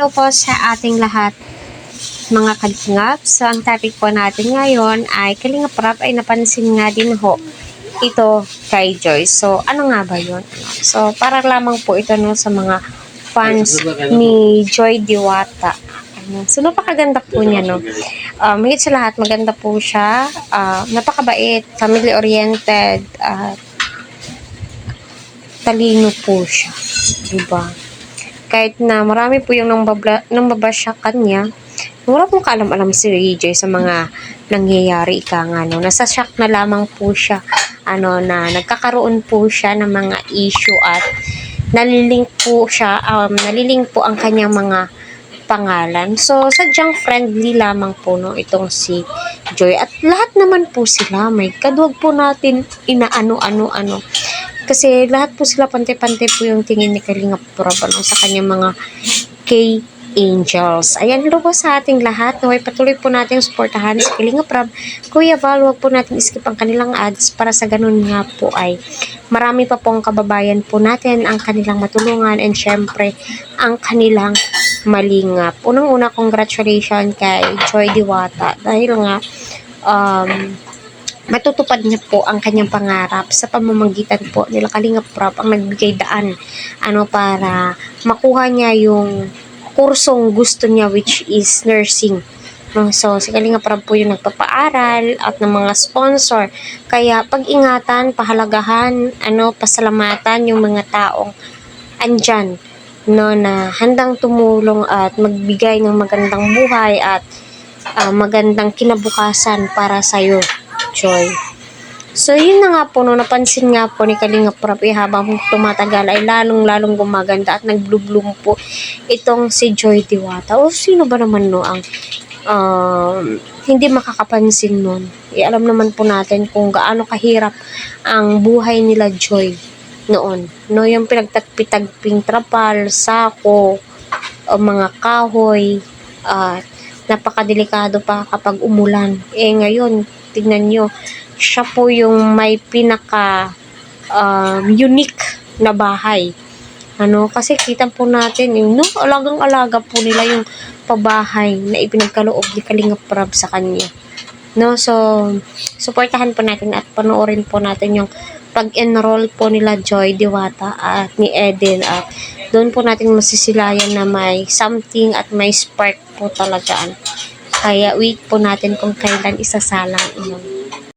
Hello po sa ating lahat mga kalingap. So ang topic po natin ngayon ay Kalingap Rap ay napansin nga din ho ito kay Joy. So ano nga ba yun? So para lamang po ito no, sa mga fans ni Joy Diwata. So napakaganda po niya no. Higit sa lahat maganda po siya. Napakabait, family oriented, talino po siya. Diba? Kahit na marami po yung nambabasya kanya, wala pong kaalam-alam si Joy sa mga nangyayari ika nga, no. Nasa shock na lamang po siya, na nagkakaroon po siya ng mga issue at nalilink po ang kanyang mga pangalan. So, sadyang friendly lamang po, no, itong si Joy. At lahat naman po sila, may kadwag po natin inaano-ano-ano. Kasi lahat po sila pantay-pantay po yung tingin ni Kalingap Rap sa kanyang mga K-Angels. Ayan, hello po sa ating lahat. Naway patuloy po natin suportahan si Kalingap Rap. Kuya Val, huwag po natin skip ang kanilang ads para sa ganun nga po ay marami pa pong kababayan po natin ang kanilang matulungan and syempre ang kanilang malingap. Unang-una, congratulations kay Joy Diwata dahil nga matutupad niya po ang kanyang pangarap sa pamamagitan po nila Kalingap Rap ang nagbigay daan para makuha niya yung kursong gusto niya, which is nursing. So si Kalingap Rap po yung nagpapaaral at ng mga sponsor, kaya pag-ingatan, pahalagahan, pasalamatan yung mga taong andyan na handang tumulong at magbigay ng magandang buhay at magandang kinabukasan para sa'yo, Joy. So, yun na nga po, napansin nga po ni Kalingap Rap habang tumatagal ay lalong-lalong gumaganda at nag-bloom po itong si Joy Diwata. O, sino ba naman ang hindi makakapansin nun? Alam naman po natin kung gaano kahirap ang buhay nila Joy noon. No, yung pinagtagpi-tagping trapal, sako, mga kahoy, napakadelikado pa kapag umulan. Ngayon, tignan nyo, siya po yung may pinaka unique na bahay. Kasi kita po natin, alagang-alaga po nila yung pabahay na ipinagkaloob ni Kalingap Rap sa kanya. So, suportahan po natin at panoorin po natin yung pag-enroll po nila Joy Diwata at ni Eden at doon po natin masisilayan na may something at may spark po talaga. Kaya wait po natin kung kailan isasalang iyon.